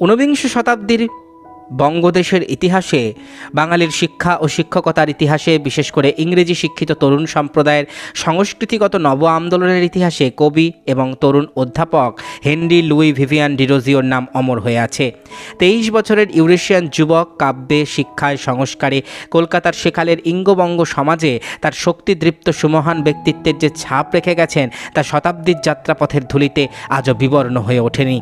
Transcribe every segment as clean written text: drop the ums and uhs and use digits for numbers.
ঊনবিংশ শতাব্দীর বঙ্গদেশের ইতিহাসে, বাঙালির শিক্ষা ও শিক্ষকতার ইতিহাসে, বিশেষ করে ইংরেজি শিক্ষিত তরুণ সম্প্রদায়ের সংস্কৃতিগত নব আন্দোলনের ইতিহাসে কবি এবং তরুণ অধ্যাপক হেনরি লুই ভিভিয়ান ডিরোজিওর নাম অমর হয়ে আছে। 23 বছরের ইউরেশিয়ান যুবক কাব্যে, শিক্ষায়, সংস্কারে কলকাতার সেকালের ইঙ্গবঙ্গ সমাজে তার শক্তিদৃপ্ত সুমহান ব্যক্তিত্বের যে ছাপ রেখে গেছেন তা শতাব্দীর যাত্রাপথের ধুলিতে আজও বিবর্ণ হয়ে ওঠেনি।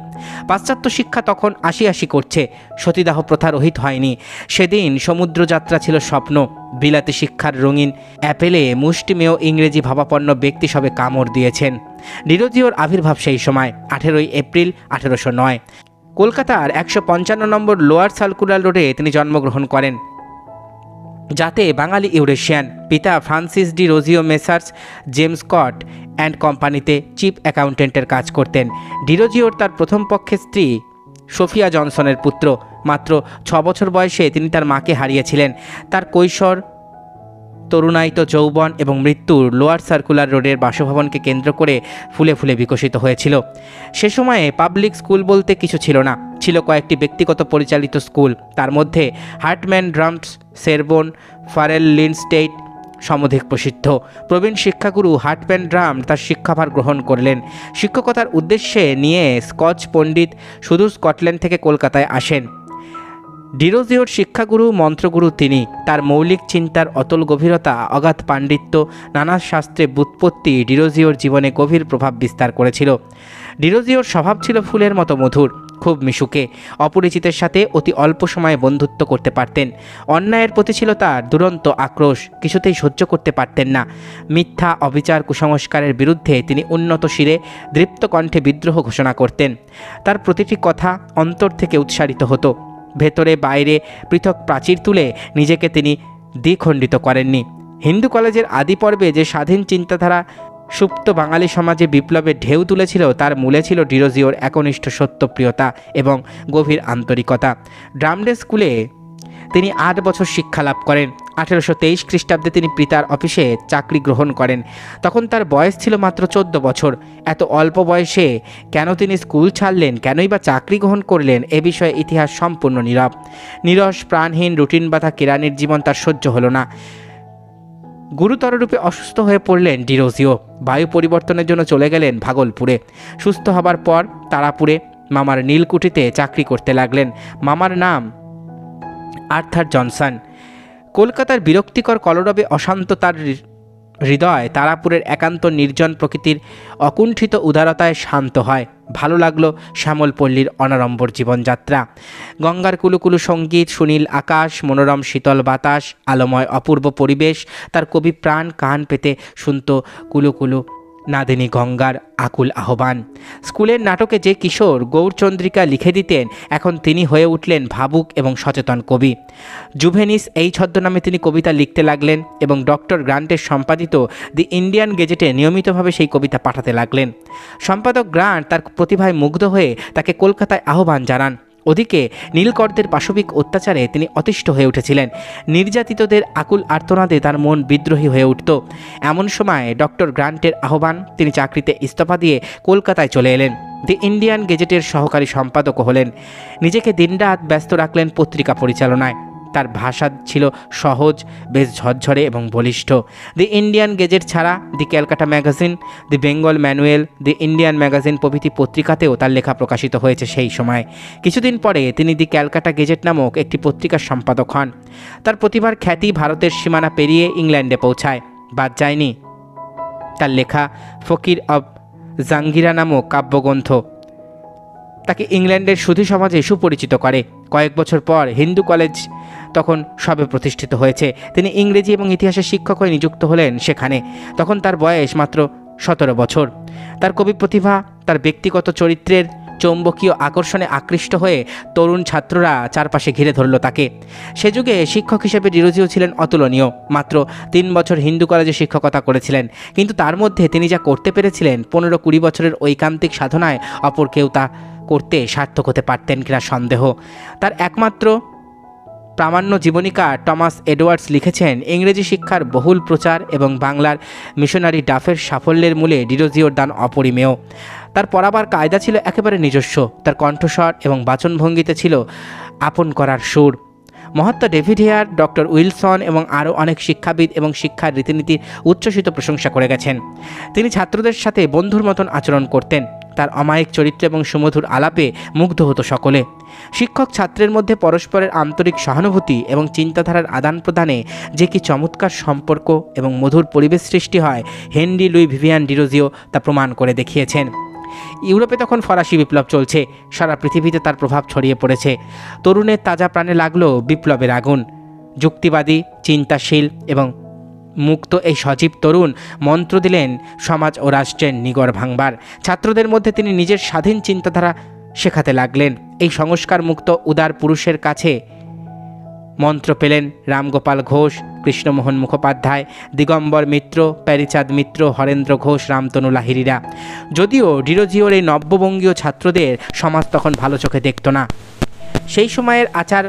পাশ্চাত্য শিক্ষা তখন আশি করছে, সতীদাহ প্রথা রহিত হয়নি। সেদিন সমুদ্রযাত্রা ছিল স্বপ্ন, বিলাতি শিক্ষার রঙিন অ্যাপেলে মুষ্টিমেয় ইংরেজি ভাবাপন্ন ব্যক্তি সবে কামড় দিয়েছেন। ডিরোজিওর আবির্ভাব সেই সময় 18 এপ্রিল 1809 কলকাতার 155 নম্বর লোয়ার সার্কুলার রোডে তিনি জন্মগ্রহণ করেন, যাতে বাঙালি ইউরেশিয়ান। পিতা Francis Derozio Messrs James Scott and কোম্পানিতে চিফ অ্যাকাউন্টেন্টের কাজ করতেন। ডিরোজিওর তার প্রথম পক্ষের স্ত্রী সোফিয়া জনসনের পুত্র। মাত্র 6 বছর বয়সে তিনি তার মাকে হারিয়েছিলেন। তার কৈশোর, তরুণায়িত যৌবন এবং মৃত্যুর লোয়ার সার্কুলার রোডের বাসভবনকে কেন্দ্র করে ফুলে ফুলে বিকশিত হয়েছিল। সে সময়ে পাবলিক স্কুল বলতে কিছু ছিল না, ছিল কয়েকটি ব্যক্তিগত পরিচালিত স্কুল। তার মধ্যে হার্টম্যান ড্রামস, সেরবোন, ফারেল লিন্ডস্টেইট সমধিক প্রসিদ্ধ। প্রবীণ শিক্ষাগুরু হার্টম্যান ড্রাম তার শিক্ষাভার গ্রহণ করলেন। শিক্ষকতার উদ্দেশ্যে নিয়ে স্কচ পণ্ডিত সুদূর স্কটল্যান্ড থেকে কলকাতায় আসেন। ডিরোজিওর শিক্ষাগুরু, মন্ত্রগুরু তিনি। তার মৌলিক চিন্তার অতল গভীরতা, অগাধ পাণ্ডিত্য, নানা শাস্ত্রে ব্যুৎপত্তি ডিরোজিওর জীবনে গভীর প্রভাব বিস্তার করেছিল। ডিরোজিওর স্বভাব ছিল ফুলের মতো মধুর, খুব মিশুকে। অপরিচিতের সাথে অতি অল্প সময়ে বন্ধুত্ব করতে পারতেন। অন্যায়ের প্রতি ছিল তার দুরন্ত আক্রোশ, কিছুতেই সহ্য করতে পারতেন না। মিথ্যা, অবিচার, কুসংস্কারের বিরুদ্ধে তিনি উন্নত শিরে দৃপ্ত কণ্ঠে বিদ্রোহ ঘোষণা করতেন। তার প্রতিটি কথা অন্তর থেকে উৎসারিত হতো। ভেতরে বাইরে পৃথক প্রাচীর তুলে নিজেকে তিনি দ্বিখণ্ডিত করেননি। হিন্দু কলেজের আদি পর্বে যে স্বাধীন চিন্তাধারা সুপ্ত বাঙালি সমাজে বিপ্লবের ঢেউ তুলেছিল, তার মূলে ছিল ডিরোজিওর একনিষ্ঠ সত্যপ্রিয়তা এবং গভীর আন্তরিকতা। ড্রামডে স্কুলে তিনি 8 বছর শিক্ষা লাভ করেন। 1823 খ্রিস্টাব্দে তিনি পিতার অফিসে চাকরি গ্রহণ করেন। তখন তার বয়স ছিল মাত্র 14 বছর। এত অল্প বয়সে কেন তিনি স্কুল ছাড়লেন, কেনই বা চাকরি গ্রহণ করলেন, এ বিষয়ে ইতিহাস সম্পূর্ণ নীরব। নিরস, প্রাণহীন, রুটিন বাঁধা কেরানির জীবন তার সহ্য হলো না। গুরুতর রূপে অসুস্থ হয়ে পড়লেন ডিরোজিও। বায়ু পরিবর্তনের জন্য চলে গেলেন ভাগলপুরে। সুস্থ হবার পর তারাপুরে মামার নীলকুঠিতে চাকরি করতে লাগলেন। মামার নাম আর্থার জনসন। কলকাতার বিরক্তিকর কলরবে অশান্ত তার হৃদয় তারাপুরের একান্ত নির্জন প্রকৃতির অকুণ্ঠিত উদারতায় শান্ত হয়। ভালো লাগলো শ্যামলপল্লীর অনাড়ম্বর জীবনযাত্রা। গঙ্গার কুলুকুলু সঙ্গীত, সুনীল আকাশ, মনোরম শীতল বাতাস, আলোময় অপূর্ব পরিবেশ। তার কবি প্রাণ কান পেতে শুনত কুলুকুলু নাদিনী গঙ্গার আকুল আহ্বান। স্কুলের নাটকে যে কিশোর গৌরচন্দ্রিকা লিখে দিতেন, এখন তিনি হয়ে উঠলেন ভাবুক এবং সচেতন কবি। জুভেনিস এই ছদ্মনামে তিনি কবিতা লিখতে লাগলেন এবং ডক্টর গ্রান্টের সম্পাদিত দি ইন্ডিয়ান গেজেটে নিয়মিতভাবে সেই কবিতা পাঠাতে লাগলেন। সম্পাদক গ্রান্ট তার প্রতিভায় মুগ্ধ হয়ে তাকে কলকাতায় আহ্বান জানান। ওদিকে নীলকরদের পাশবিক অত্যাচারে তিনি অতিষ্ঠ হয়ে উঠেছিলেন। নির্যাতিতদের আকুল আর্তনাদে তার মন বিদ্রোহী হয়ে উঠত। এমন সময় ডক্টর গ্রান্টের আহ্বান, তিনি চাকরিতে ইস্তফা দিয়ে কলকাতায় চলে এলেন। দি ইন্ডিয়ান গেজেটের সহকারী সম্পাদকও হলেন। নিজেকে দিনরাত ব্যস্ত রাখলেন পত্রিকা পরিচালনায়। তার ভাষা ছিল সহজ, বেশ ঝরঝরে এবং বলিষ্ঠ। দি ইন্ডিয়ান গেজেট ছাড়া the Calcutta magazine, the Bengal manual, the Indian magazine প্রভৃতি পত্রিকাতেও তার লেখা প্রকাশিত হয়েছে সেই সময়। কিছুদিন পরে তিনি দি ক্যালকাটা গেজেট নামক একটি পত্রিকার সম্পাদক হন। তার প্রতিভার খ্যাতি ভারতের সীমানা পেরিয়ে ইংল্যান্ডে পৌঁছায়। বাদ যায়নি তার লেখা ফকির অব জাঙ্গিরা নামক কাব্যগ্রন্থ। তাকে ইংল্যান্ডের সুধী সমাজে সুপরিচিত করে। কয়েক বছর পর হিন্দু কলেজ তখন সবে প্রতিষ্ঠিত হয়েছে। তিনি ইংরেজি এবং ইতিহাসের শিক্ষক হয়ে নিযুক্ত হলেন সেখানে। তখন তার বয়স মাত্র 17 বছর। তার কবি প্রতিভা, তার ব্যক্তিগত চরিত্রের চৌম্বকীয় আকর্ষণে আকৃষ্ট হয়ে তরুণ ছাত্ররা চারপাশে ঘিরে ধরল তাকে। সে যুগে শিক্ষক হিসেবে ডিরোজিও ছিলেন অতুলনীয়। মাত্র 3 বছর হিন্দু কলেজে শিক্ষকতা করেছিলেন, কিন্তু তার মধ্যে তিনি যা করতে পেরেছিলেন, 15-20 বছরের ঐকান্তিক সাধনায় অপর কেউ তা করতে সার্থক হতে পারতেন কিনা সন্দেহ। তার একমাত্র প্রামাণ্য জীবনীকা টমাস এডওয়ার্ডস লিখেছেন, ইংরেজি শিক্ষার বহুল প্রচার এবং বাংলার মিশনারি ডাফের সাফল্যের মূলে ডিরোজিওর দান অপরিমেয়। তার পড়াবার কায়দা ছিল একেবারে নিজস্ব, তার কণ্ঠস্বর এবং বাচনভঙ্গিতে ছিল আপন করার সুর। Mahatma David Hare, doctor Wilson এবং আরও অনেক শিক্ষাবিদ এবং শিক্ষার রীতিনীতির উচ্ছ্বসিত প্রশংসা করে গেছেন। তিনি ছাত্রদের সাথে বন্ধুর মতন আচরণ করতেন। তার অমায়িক চরিত্র এবং সুমধুর আলাপে মুগ্ধ হতো সকলে। শিক্ষক ছাত্রের মধ্যে পরস্পরের আন্তরিক সহানুভূতি এবং চিন্তাধারার আদান প্রদানে যে কি চমৎকার সম্পর্ক এবং মধুর পরিবেশ সৃষ্টি হয়, হেনরি লুই ভিভিয়ান ডিরোজিও তা প্রমাণ করে দেখিয়েছেন। ইউরোপে তখন ফরাসি বিপ্লব চলছে, সারা পৃথিবীতে তার প্রভাব ছড়িয়ে পড়েছে। তরুণের তাজা প্রাণে লাগলো বিপ্লবের আগুন। যুক্তিবাদী, চিন্তাশীল এবং মুক্ত এই সজীব তরুণ মন্ত্র দিলেন সমাজ ও রাষ্ট্রের নিগড় ভাঙবার। ছাত্রদের মধ্যে তিনি নিজের স্বাধীন চিন্তাধারা শেখাতে লাগলেন। এই সংস্কার মুক্ত উদার পুরুষের কাছে মন্ত্র পেলেন রামগোপাল ঘোষ, কৃষ্ণমোহন মুখোপাধ্যায়, দিগম্বর মিত্র, প্যারিচাঁদ মিত্র, হরেন্দ্র ঘোষ, রামতনু লাহিড়ীরা। যদিও ডিরোজিওর এই নব্যবঙ্গীয় ছাত্রদের সমাজ তখন ভালো চোখে দেখত না। সেই সময়ের আচার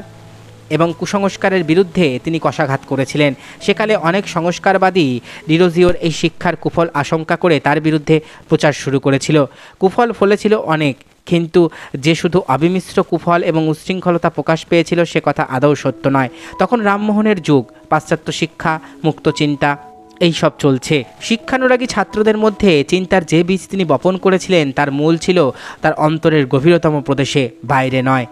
এবং কুসংস্কারের বিরুদ্ধে তিনি কষাঘাত করেছিলেন। সেকালে অনেক সংস্কারবাদী ডিরোজিওর এই শিক্ষার কুফল আশঙ্কা করে তার বিরুদ্ধে প্রচার শুরু করেছিল। কুফল ফলেছিল অনেক, কিন্তু যে শুধু অবিমিশ্র কুফল এবং উচ্ছৃঙ্খলতা প্রকাশ পেয়েছিল সে কথা আদৌ সত্য নয়। তখন রামমোহনের যুগ, পাশ্চাত্য শিক্ষা, মুক্ত চিন্তা এই সব চলছে। শিক্ষানুরাগী ছাত্রদের মধ্যে চিন্তার যে বীজ তিনি বপন করেছিলেন তার মূল ছিল তার অন্তরের গভীরতম প্রদেশে, বাইরে নয়।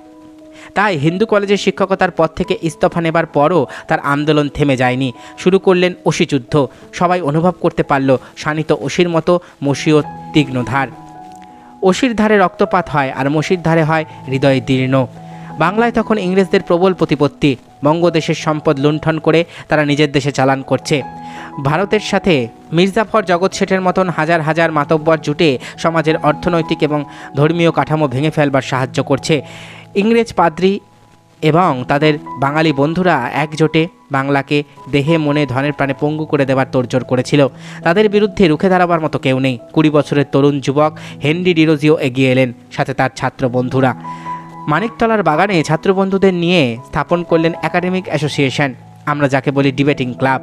তাই হিন্দু কলেজের শিক্ষকতার পদ থেকে ইস্তফা নেবার পরও তার আন্দোলন থেমে যায়নি। শুরু করলেন অসি যুদ্ধ। সবাই অনুভব করতে পারল শানিত অসির মতো মসীয় তীক্ষ্ণ ধার। অসির ধারে রক্তপাত হয় আর মসির ধারে হয় হৃদয় দীর্ণ। বাংলায় তখন ইংরেজদের প্রবল প্রতিপত্তি। বঙ্গদেশের সম্পদ লুণ্ঠন করে তারা নিজের দেশে চালান করছে। ভারতের সাথে মির্জাফর, জগৎ শেঠের মতন হাজার হাজার মাতব্বর জুটে সমাজের অর্থনৈতিক এবং ধর্মীয় কাঠামো ভেঙে ফেলবার সাহায্য করছে। ইংরেজ পাদ্রী এবং তাদের বাঙালি বন্ধুরা একজোটে বাংলাকে দেহে মনে ধনের প্রাণে পঙ্গু করে দেবার তোড়জোড় করেছিল। তাদের বিরুদ্ধে রুখে দাঁড়াবার মতো কেউ নেই। 20 বছরের তরুণ যুবক হেনরি ডিরোজিও এগিয়ে এলেন, সাথে তার ছাত্র বন্ধুরা। মানিকতলার বাগানে ছাত্রবন্ধুদের নিয়ে স্থাপন করলেন একাডেমিক অ্যাসোসিয়েশন, আমরা যাকে বলি ডিবেটিং ক্লাব।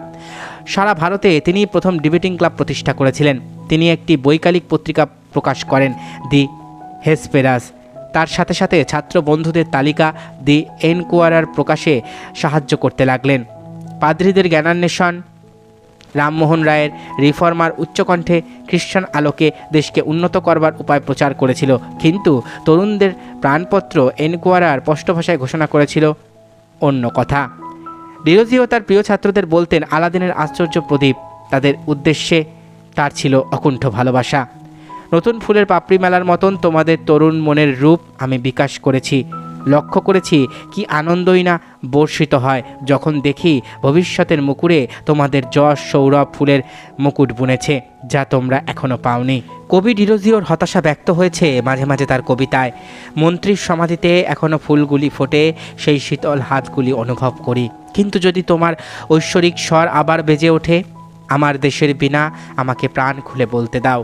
সারা ভারতে তিনি প্রথম ডিবেটিং ক্লাব প্রতিষ্ঠা করেছিলেন। তিনি একটি বৈকালিক পত্রিকা প্রকাশ করেন, দি হেসপেরাস। তার সাথে সাথে ছাত্র বন্ধুদের তালিকা দি এনকোয়ারার প্রকাশে সাহায্য করতে লাগলেন। পাদ্রীদের জ্ঞানান্বেষণ, রামমোহন রায়ের রিফর্মার উচ্চকণ্ঠে খ্রিস্টান আলোকে দেশকে উন্নত করবার উপায় প্রচার করেছিল। কিন্তু তরুণদের প্রাণপত্র এনকোয়ারার স্পষ্ট ভাষায় ঘোষণা করেছিল অন্য কথা। ডিরোজিও তার প্রিয় ছাত্রদের বলতেন আলাদিনের আশ্চর্য প্রদীপ। তাদের উদ্দেশ্যে তার ছিল অকুণ্ঠ ভালোবাসা। নতুন ফুলের পাপড়ি মেলার মতন তোমাদের তরুণ মনের রূপ আমি বিকাশ করেছি। লক্ষ্য করেছি কি আনন্দই না বর্ষিত হয় যখন দেখি ভবিষ্যতের মুকুরে তোমাদের যশ সৌরভ ফুলের মুকুট বুনেছে, যা তোমরা এখনও পাওনি। কবি ডিরোজিওর হতাশা ব্যক্ত হয়েছে মাঝে মাঝে তার কবিতায়। মন্ত্রীর সমাধিতে এখনও ফুলগুলি ফোটে, সেই শীতল হাতগুলি অনুভব করি। কিন্তু যদি তোমার ঐশ্বরিক স্বর আবার বেজে ওঠে, আমার দেশের বিনা আমাকে প্রাণ খুলে বলতে দাও।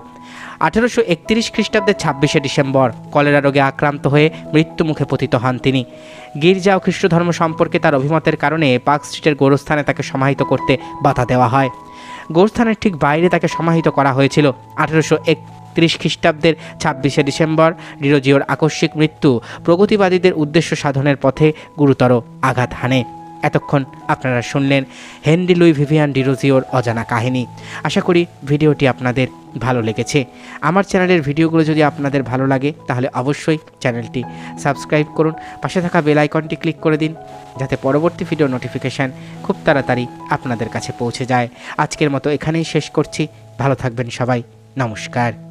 1831 খ্রিস্টাব্দের 26শে ডিসেম্বর কলেরা রোগে আক্রান্ত হয়ে মৃত্যুমুখে পতিত হন তিনি। গির্জা ও খ্রিস্ট ধর্ম সম্পর্কে তার অভিমতের কারণে পার্ক স্ট্রিটের গোরস্থানে তাকে সমাহিত করতে বাধা দেওয়া হয়। গোরস্থানের ঠিক বাইরে তাকে সমাহিত করা হয়েছিল। 1831 খ্রিস্টাব্দের 26শে ডিসেম্বর ডিরোজিওর আকস্মিক মৃত্যু প্রগতিবাদীদের উদ্দেশ্য সাধনের পথে গুরুতর আঘাত হানে। এতক্ষণ আপনারা শুনলেন হেনরি লুই ভিভিয়ান ডিরোজিওর অজানা কাহিনী। আশা করি ভিডিওটি আপনাদের ভালো লেগেছে। আমার চ্যানেলের ভিডিওগুলো যদি আপনাদের ভালো লাগে তাহলে অবশ্যই চ্যানেলটি সাবস্ক্রাইব করুন, পাশে থাকা বেল আইকনটি ক্লিক করে দিন যাতে পরবর্তী ভিডিও নোটিফিকেশান খুব তাড়াতাড়ি আপনাদের কাছে পৌঁছে যায়। আজকের মতো এখানেই শেষ করছি। ভালো থাকবেন সবাই। নমস্কার।